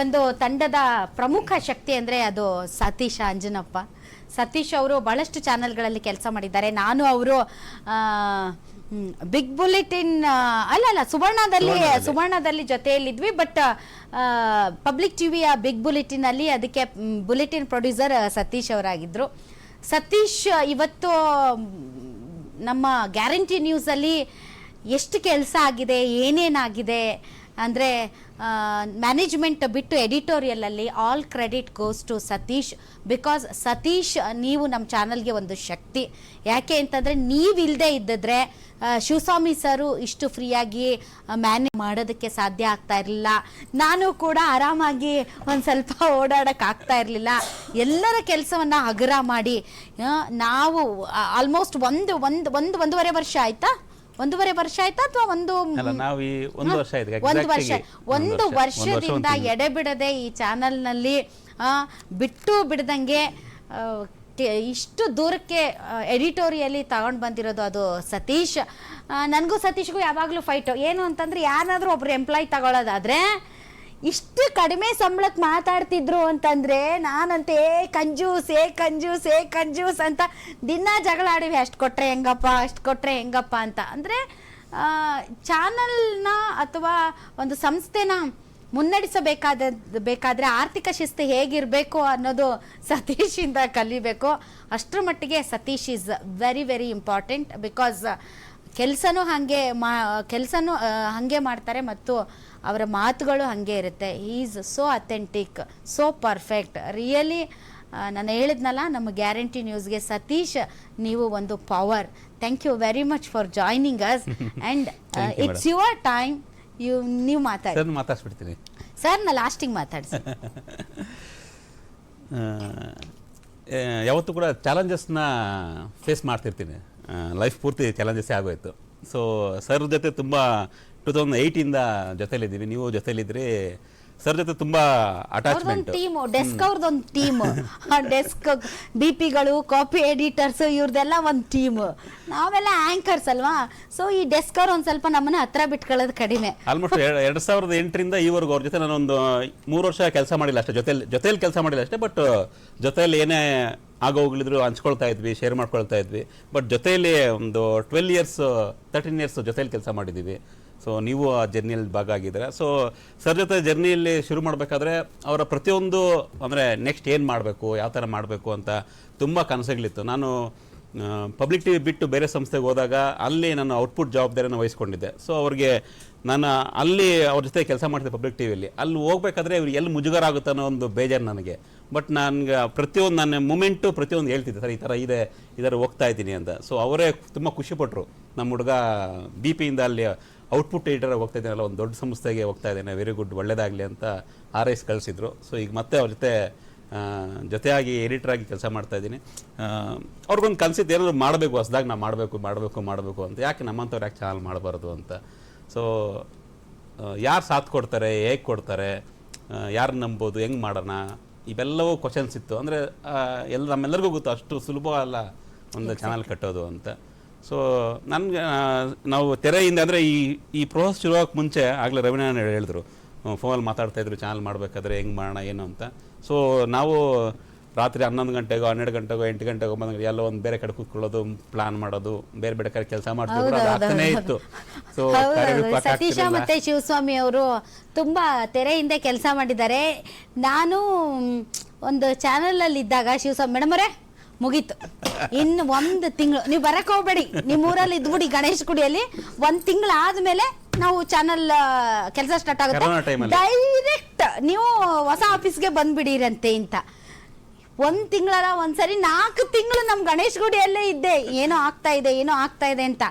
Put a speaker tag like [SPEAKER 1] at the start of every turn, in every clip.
[SPEAKER 1] ಒಂದು ತಂಡದ ಪ್ರಮುಖ ಶಕ್ತಿ ಅಂದರೆ ಅದು ಸತೀಶ್ ಅಂಜನಪ್ಪ. ಸತೀಶ್ ಅವರು ಬಹಳಷ್ಟು ಚಾನೆಲ್ಗಳಲ್ಲಿ ಕೆಲಸ ಮಾಡಿದ್ದಾರೆ. ನಾನು ಅವರು ಬಿಗ್ ಬುಲೆಟಿನ್ ಅಲ್ಲ ಸುವರ್ಣದಲ್ಲಿ ಜೊತೆಯಲ್ಲಿದ್ವಿ. ಬಟ್ ಪಬ್ಲಿಕ್ ಟಿವಿಯ ಬಿಗ್ ಬುಲೆಟಿನ್ ಅಲ್ಲಿ ಅದಕ್ಕೆ ಬುಲೆಟಿನ್ ಪ್ರೊಡ್ಯೂಸರ್ ಸತೀಶ್ ಅವರಾಗಿದ್ರು. ಸತೀಶ್ ಇವತ್ತು ನಮ್ಮ ಗ್ಯಾರಂಟಿ ನ್ಯೂಸಲ್ಲಿ ಎಷ್ಟು ಕೆಲಸ ಆಗಿದೆ, ಏನೇನಾಗಿದೆ ಅಂದರೆ ಮ್ಯಾನೇಜ್ಮೆಂಟ್ ಬಿಟ್ಟು ಎಡಿಟೋರಿಯಲಲ್ಲಿ all credit goes to Satish. Because Satish ನೀವು ನಮ್ಮ ಚಾನಲ್ಗೆ ಒಂದು ಶಕ್ತಿ. ಯಾಕೆ ಅಂತಂದರೆ ನೀವಿಲ್ಲದೆ ಇದ್ದಿದ್ರೆ ಶಿವಸ್ವಾಮಿ ಸರು ಇಷ್ಟು ಫ್ರೀಯಾಗಿ ಮ್ಯಾನೇಜ್ ಮಾಡೋದಕ್ಕೆ ಸಾಧ್ಯ ಆಗ್ತಾ ಇರಲಿಲ್ಲ. ನಾನು ಕೂಡ ಆರಾಮಾಗಿ ಒಂದು ಸ್ವಲ್ಪ ಓಡಾಡೋಕ್ಕಾಗ್ತಾ ಇರಲಿಲ್ಲ. ಎಲ್ಲರ ಕೆಲಸವನ್ನು ಹಗುರ ಮಾಡಿ ನಾವು ಆಲ್ಮೋಸ್ಟ್ ಒಂದೂವರೆ ವರ್ಷ ಆಯ್ತಾ ಅಥವಾ ಒಂದು ವರ್ಷದಿಂದ ಎಡೆಬಿಡದೆ ಈ ಚಾನಲ್ನಲ್ಲಿ ಬಿಟ್ಟು ಬಿಡದಂಗೆ ಇಷ್ಟು ದೂರಕ್ಕೆ ಎಡಿಟೋರಿಯಲಿ ತಗೊಂಡು ಬಂದಿರೋದು ಅದು ಸತೀಶ್. ನನಗೂ ಸತೀಶ್ಗೂ ಯಾವಾಗಲೂ ಫೈಟು. ಏನು ಅಂತಂದ್ರೆ ಯಾರಾದರೂ ಒಬ್ರು ಎಂಪ್ಲಾಯ್ ತಗೊಳ್ಳೋದಾದ್ರೆ ಇಷ್ಟು ಕಡಿಮೆ ಸಂಬಳಕ್ಕೆ ಮಾತಾಡ್ತಿದ್ರು ಅಂತಂದ್ರೆ ನಾನಂತೆ ಕಂಜೂಸ್ ಅಂತ ದಿನ ಜಗಳ ಆಡಿವಿ. ಅಷ್ಟು ಕೊಟ್ರೆ ಹೆಂಗಪ್ಪ ಅಂತ. ಅಂದರೆ ಚಾನಲ್ನ ಅಥವಾ ಒಂದು ಸಂಸ್ಥೆನ ಮುನ್ನಡೆಸಬೇಕಾದ್ರೆ ಆರ್ಥಿಕ ಶಿಸ್ತು ಹೇಗಿರಬೇಕು ಅನ್ನೋದು ಸತೀಶಿಂದ ಕಲಿಬೇಕು. ಅಷ್ಟರ ಮಟ್ಟಿಗೆ Satish is very very important. Because ಕೆಲಸನೂ ಹಾಗೆ ಮಾಡ್ತಾರೆ ಮತ್ತು ಅವರ ಮಾತುಗಳು ಹಾಗೆ ಇರುತ್ತೆ. Is so authentic, so perfect. Really ನಾನು ಹೇಳಿದ್ನಲ್ಲ, ನಮ್ಮ ಗ್ಯಾರಂಟಿ ನ್ಯೂಸ್ಗೆ ಸತೀಶ್ ನೀವು ಒಂದು power. Thank you very much for joining us and it's your time. ನೀವು
[SPEAKER 2] ಮಾತಾಡ್ಸ್ಬಿಡ್ತೀನಿ
[SPEAKER 1] ಸರ್. ನಾ ಲಾಸ್ಟಿಗೆ ಮಾತಾಡ್ಸಿ.
[SPEAKER 2] ಯಾವತ್ತೂ ಕೂಡ ಚಾಲೆಂಜಸ್ನ ಫೇಸ್ ಮಾಡ್ತಿರ್ತೀನಿ. ಲೈಫ್ ಪೂರ್ತಿ ಚಾಲೆಂಜಸ್ಸೇ ಆಗೋಯ್ತು. ಸೊ ಸರ್ ಜೊತೆ ತುಂಬ 2008ಇಂದ ಜೊತೆಲಿದ್ದೀವಿ. ನೀವು ಜೊತೆಲಿದ್ರಿ. ಸರ್ ಜೊತೆ ತುಂಬ ಅಟ್ಯಾಚ್ಮೆಂಟ್.
[SPEAKER 1] ಡೆಸ್ಕ್ ಅವ್ರದ್ದೊಂದು ಟೀಮ್. ಡೆಸ್ಕ್ BPಗಳು, ಕಾಪಿ ಎಡಿಟರ್ಸ್, ಇವ್ರದೆಲ್ಲ ಒಂದು ಟೀಮ್. ನಾವೆಲ್ಲ ಆಂಕರ್ಸ್ ಅಲ್ವಾ. ಸೊ ಈ ಡೆಸ್ಕ್ ಅವ್ರು ಒಂದು ಸ್ವಲ್ಪ ನಮ್ಮನ್ನ ಹತ್ರ ಬಿಟ್ಕೊಳ್ಳೋದು ಕಡಿಮೆ.
[SPEAKER 2] ಆಲ್ಮೋಸ್ಟ್ 2008ರಿಂದ ಈವರೆಗೂ ಅವ್ರ ಜೊತೆ ನಾನೊಂದು 3 ವರ್ಷ ಕೆಲಸ ಮಾಡಿಲ್ಲ ಅಷ್ಟೇ. ಜೊತೆಯಲ್ಲಿ ಕೆಲಸ ಮಾಡಿಲ್ಲ ಅಷ್ಟೇ. ಬಟ್ ಜೊತೆಯಲ್ಲಿ ಏನೇ ಆಗೋಗ್ಲಿದ್ರು ಹಂಚ್ಕೊಳ್ತಾ ಇದ್ವಿ, ಶೇರ್ ಮಾಡ್ಕೊಳ್ತಾ ಇದ್ವಿ. ಬಟ್ ಜೊತೆಯಲ್ಲಿ ಒಂದು 13 ಇಯರ್ಸ್ ಜೊತೆಯಲ್ಲಿ ಕೆಲಸ ಮಾಡಿದ್ದೀವಿ. ಸೊ ನೀವು ಆ ಜರ್ನಿಯಲ್ಲಿ ಭಾಗ ಆಗಿದ್ದೀರಾ. ಸೊ ಸರ್ ಜೊತೆ ಜರ್ನಿಯಲ್ಲಿ ಶುರು ಮಾಡಬೇಕಾದ್ರೆ ಅವರ ಪ್ರತಿಯೊಂದು ಅಂದರೆ ನೆಕ್ಸ್ಟ್ ಏನು ಮಾಡಬೇಕು, ಯಾವ ಥರ ಮಾಡಬೇಕು ಅಂತ ತುಂಬ ಕನಸುಗಳಿತ್ತು. ನಾನು ಪಬ್ಲಿಕ್ ಟಿವಿ ಬಿಟ್ಟು ಬೇರೆ ಸಂಸ್ಥೆಗೆ ಹೋದಾಗ ಅಲ್ಲಿ ನಾನು ಔಟ್ಪುಟ್ ಜವಾಬ್ದಾರಿಯನ್ನು ವಹಿಸ್ಕೊಂಡಿದ್ದೆ. ಸೊ ಅವ್ರಿಗೆ ನಾನು ಅಲ್ಲಿ ಅವ್ರ ಜೊತೆ ಕೆಲಸ ಮಾಡ್ತಿದ್ದೆ ಪಬ್ಲಿಕ್ ಟಿವಿಯಲ್ಲಿ. ಅಲ್ಲಿ ಹೋಗ್ಬೇಕಾದ್ರೆ ಇವ್ರಿಗೆ ಎಲ್ಲಿ ಮುಜುಗರ ಆಗುತ್ತೆ ಅನ್ನೋ ಒಂದು ಬೇಜಾರು ನನಗೆ. ಬಟ್ ನನಗೆ ಪ್ರತಿಯೊಂದು ನನ್ನ ಮೂಮೆಂಟು ಪ್ರತಿಯೊಂದು ಹೇಳ್ತಿದ್ದೆ, ಸರ್ ಈ ಥರ ಇದೆ, ಇದರ ಹೋಗ್ತಾ ಇದ್ದೀನಿ ಅಂತ. ಸೊ ಅವರೇ ತುಂಬ ಖುಷಿಪಟ್ಟರು. ನಮ್ಮ ಹುಡುಗ BP ಅಲ್ಲಿ ಔಟ್ಪುಟ್ ಎಡಿಟರ್ ಹೋಗ್ತಾ ಇದ್ದೀನಲ್ಲ, ಒಂದು ದೊಡ್ಡ ಸಂಸ್ಥೆಗೆ ಹೋಗ್ತಾ ಇದ್ದೇನೆ, ವೆರಿ ಗುಡ್, ಒಳ್ಳೇದಾಗಲಿ ಅಂತ RS ಕಳಿಸಿದ್ರು. ಸೊ ಈಗ ಮತ್ತೆ ಅವ್ರ ಜೊತೆಯಾಗಿ ಎಡಿಟರಾಗಿ ಕೆಲಸ ಮಾಡ್ತಾ ಇದ್ದೀನಿ. ಅವ್ರಿಗೊಂದು ಕನಸಿದ್ದು ಏನಾದರೂ ಮಾಡಬೇಕು, ಹೊಸದಾಗಿ ನಾವು ಮಾಡಬೇಕು ಅಂತ. ಯಾಕೆ ನಮ್ಮಂಥವ್ರು ಯಾಕೆ ಚಾನಲ್ ಮಾಡಬಾರ್ದು ಅಂತ. ಸೊ ಯಾರು ಸಾಥ್ ಕೊಡ್ತಾರೆ, ಹೇಗೆ ಕೊಡ್ತಾರೆ, ಯಾರು ನಂಬೋದು, ಹೆಂಗೆ ಮಾಡೋಣ, ಇವೆಲ್ಲವೂ ಕ್ವಶನ್ಸ್ ಇತ್ತು. ಅಂದರೆ ನಮ್ಮೆಲ್ಲರಿಗೂ ಗೊತ್ತು ಅಷ್ಟು ಸುಲಭ ಅಲ್ಲ ಒಂದು ಚಾನಲ್ ಕಟ್ಟೋದು ಅಂತ. ಸೊ ನನಗೆ ನಾವು ತೆರೆಯಿಂದ ಅಂದರೆ ಈ ಪ್ರೋಸೆಸ್ ಶುರುವಾಗಕ್ಕೆ ಮುಂಚೆ ಆಗಲೇ ರವಿನಾರಾಯಣ ಹೇಳಿದ್ರು, ಫೋನಲ್ಲಿ ಮಾತಾಡ್ತಾಯಿದ್ರು ಚಾನಲ್ ಮಾಡಬೇಕಾದ್ರೆ ಹೆಂಗೆ ಮಾಡೋಣ ಏನು ಅಂತ. ಸೊ ನಾವು ರಾತ್ರಿ 11 ಗಂಟೆಗೋ 12 ಗಂಟೆಗೋ 8 ಗಂಟೆಗೋ 9 ಗಂಟೆಗೆ ಎಲ್ಲೋ ಒಂದು ಬೇರೆ ಕಡೆ ಕೂತ್ಕೊಳ್ಳೋದು, ಪ್ಲಾನ್ ಮಾಡೋದು, ಬೇರೆ ಕಡೆ ಕೆಲಸ ಮಾಡ್ತಿದ್ರು, ಅದು ಆಗ್ತಾನೇ ಇತ್ತು. ಸೊ
[SPEAKER 1] ಸತೀಶ ಮತ್ತೆ ಶಿವಸ್ವಾಮಿ ಅವರು ತುಂಬಾ ತೆರೆ ಹಿಂದೆ ಕೆಲಸ ಮಾಡಿದ್ದಾರೆ. ನಾನು ಒಂದು ಚಾನಲಲ್ಲಿ ಇದ್ದಾಗ ಶಿವಸ್ವಾಮಿ ಮೇಡಮ್ ಅವರೇ ಮುಗೀತು, ಇನ್ನು 1 ತಿಂಗಳು ನೀವು ಬರಕ್ಕೆ ಹೋಗ್ಬೇಡಿ, ನಿಮ್ಮ ಊರಲ್ಲಿ ಇದ್ಬಿಡಿ ಗಣೇಶ್ ಗುಡಿಯಲ್ಲಿ, 1 ತಿಂಗಳು ಆದ್ಮೇಲೆ ನಾವು ಚಾನಲ್ ಕೆಲಸ ಸ್ಟಾರ್ಟ್ ಆಗುತ್ತೆ, ಡೈರೆಕ್ಟ್ ನೀವು ಹೊಸ ಆಫೀಸ್ಗೆ ಬಂದ್ಬಿಡಿರಂತೆ ಅಂತ. 1 ತಿಂಗಳಲ್ಲ, ಒಂದ್ಸರಿ 4 ತಿಂಗಳು ನಮ್ಮ ಗಣೇಶ್ ಗುಡಿಯಲ್ಲೇ ಇದ್ದೆ. ಏನೋ ಆಗ್ತಾ ಇದೆ ಅಂತ.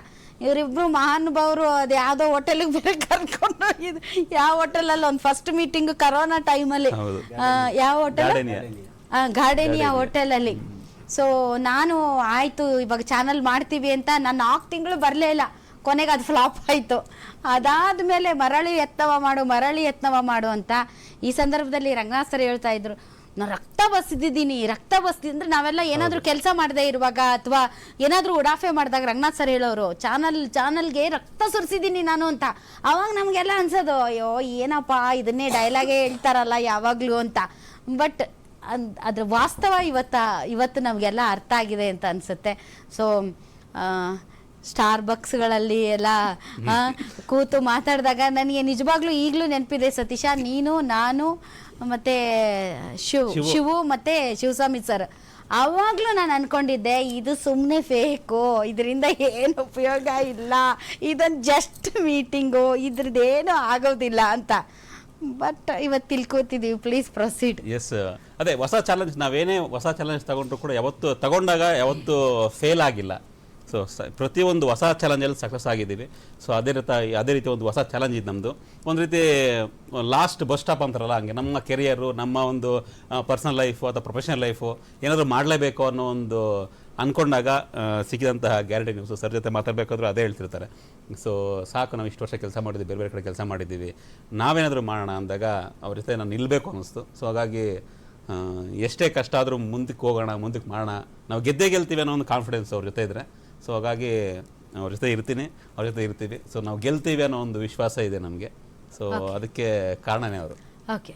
[SPEAKER 1] ಇವರಿಬ್ರು ಮಹಾನುಭಾವರು ಅದು ಯಾವುದೋ ಹೋಟೆಲ್ಗೆ ಬೇರೆ ಕರ್ಕೊಂಡು ಹೋಗಿದ್ದು. ಯಾವ ಹೋಟೆಲಲ್ಲಿ ಒಂದು ಫಸ್ಟ್ ಮೀಟಿಂಗ್ ಕರೋನಾ ಟೈಮಲ್ಲಿ, ಯಾವ ಹೋಟೆಲ್, ಗಾರ್ಡೇನಿಯಾ ಹೋಟೆಲಲ್ಲಿ. ಸೊ ನಾನು ಆಯಿತು ಇವಾಗ ಚಾನಲ್ ಮಾಡ್ತೀವಿ ಅಂತ ನಾನು 4 ತಿಂಗಳು ಬರಲೇ ಇಲ್ಲ. ಕೊನೆಗೆ ಅದು ಫ್ಲಾಪ್ ಆಯಿತು. ಅದಾದಮೇಲೆ ಮರಳಿ ಯತ್ನವ ಮಾಡು ಅಂತ. ಈ ಸಂದರ್ಭದಲ್ಲಿ ರಂಗನಾಥ್ ಸರ್ ಹೇಳ್ತಾ ಇದ್ರು, ನಾನು ರಕ್ತ ಬಸ್ತಿದ್ದೀನಿ ಅಂದ್ರೆ ನಾವೆಲ್ಲ ಏನಾದರೂ ಕೆಲಸ ಮಾಡದೇ ಇರುವಾಗ ಅಥವಾ ಏನಾದರೂ ಉಡಾಫೆ ಮಾಡಿದಾಗ ರಂಗನಾಥ್ ಸರ್ ಹೇಳೋರು ಚಾನಲ್ಗೆ ರಕ್ತ ಸುರಿಸಿದ್ದೀನಿ ನಾನು ಅಂತ. ಅವಾಗ ನಮಗೆಲ್ಲ ಅನ್ಸೋದು ಅಯ್ಯೋ ಏನಪ್ಪ ಇದನ್ನೇ ಡೈಲಾಗೇ ಹೇಳ್ತಾರಲ್ಲ ಯಾವಾಗಲೂ ಅಂತ. ಬಟ್ ಅದ್ರ ವಾಸ್ತವ ಇವತ್ತು ನಮಗೆಲ್ಲ ಅರ್ಥ ಆಗಿದೆ ಅಂತ ಅನಿಸುತ್ತೆ. ಸೊ ಸ್ಟಾರ್ ಬಕ್ಸ್ಗಳಲ್ಲಿ ಎಲ್ಲ ಕೂತು ಮಾತಾಡಿದಾಗ ನನಗೆ ನಿಜವಾಗ್ಲೂ ಈಗಲೂ ನೆನಪಿದೆ ಸತೀಶ, ನೀನು ನಾನು ಮತ್ತೆ ಶಿವು ಮತ್ತೆ ಶಿವಸ್ವಾಮಿ ಸರ್. ಆವಾಗಲೂ ನಾನು ಅನ್ಕೊಂಡಿದ್ದೆ ಇದು ಸುಮ್ಮನೆ ಫೇಕು, ಇದರಿಂದ ಏನು ಉಪಯೋಗ ಇಲ್ಲ, ಇದೊಂದು ಜಸ್ಟ್ ಮೀಟಿಂಗು, ಇದ್ರದ್ದೇನು ಆಗೋದಿಲ್ಲ ಅಂತ. ಬಟ್ ಇವತ್ತು ತಿಳ್ಕೊತಿದ್ದೀವಿ. Please proceed.
[SPEAKER 2] ಎಸ್, ಅದೇ ಹೊಸ ಚಾಲೆಂಜ್, ನಾವೇನೇ ಹೊಸ ಚಾಲೆಂಜ್ ತಗೊಂಡ್ರು ಕೂಡ ಯಾವತ್ತು ಫೇಲ್ ಆಗಿಲ್ಲ. ಸೊ ಪ್ರತಿಯೊಂದು ಹೊಸ ಚಾಲೆಂಜಲ್ಲಿ ಸಕ್ಸಸ್ ಆಗಿದ್ದೀವಿ. ಸೊ ಅದೇ ರೀತಿ ಒಂದು ಹೊಸ ಚಾಲೆಂಜ್ ಇದು ನಮ್ಮದು. ಒಂದು ರೀತಿ ಲಾಸ್ಟ್ ಬಸ್ ಸ್ಟಾಪ್ ಅಂತಾರಲ್ಲ, ಹಂಗೆ ನಮ್ಮ ಕೆರಿಯರು, ನಮ್ಮ ಒಂದು ಪರ್ಸನಲ್ ಲೈಫು ಅಥವಾ ಪ್ರೊಫೆಷನಲ್ ಲೈಫು ಏನಾದರೂ ಮಾಡಲೇಬೇಕು ಅನ್ನೋ ಒಂದು ಅಂದ್ಕೊಂಡಾಗ ಸಿಕ್ಕಿದಂತಹ ಗ್ಯಾರಂಟಿ ನ್ಯೂಸ್. ಸರ್ ಜೊತೆ ಮಾತಾಡಬೇಕಾದ್ರೂ ಅದೇ ಹೇಳ್ತಿರ್ತಾರೆ. ಸೊ ಸಾಕು, ನಾವು ಇಷ್ಟು ವರ್ಷ ಕೆಲಸ ಮಾಡಿದ್ವಿ, ಬೇರೆ ಬೇರೆ ಕಡೆ ಕೆಲಸ ಮಾಡಿದ್ದೀವಿ, ನಾವೇನಾದರೂ ಮಾಡೋಣ ಅಂದಾಗ ಅವ್ರ ಜೊತೆ ನಾನು ನಿಲ್ಲಬೇಕು ಅನ್ನಿಸ್ತು. ಸೊ ಹಾಗಾಗಿ ಎಷ್ಟೇ ಕಷ್ಟ ಆದರೂ ಮುಂದಕ್ಕೆ ಹೋಗೋಣ, ಮುಂದಕ್ಕೆ ಮಾಡೋಣ, ನಾವು ಗೆಲ್ತೀವಿ ಅನ್ನೋ ಒಂದು ಕಾನ್ಫಿಡೆನ್ಸ್ ಅವ್ರ ಜೊತೆ ಇದ್ದರೆ. ಸೊ ಹಾಗಾಗಿ ಅವ್ರ ಜೊತೆ ಇರ್ತೀವಿ. ಸೊ ನಾವು ಗೆಲ್ತೀವಿ ಅನ್ನೋ ಒಂದು ವಿಶ್ವಾಸ ಇದೆ ನಮಗೆ. ಸೊ ಅದಕ್ಕೆ ಕಾರಣನೇ ಅವರು.
[SPEAKER 1] ಓಕೆ.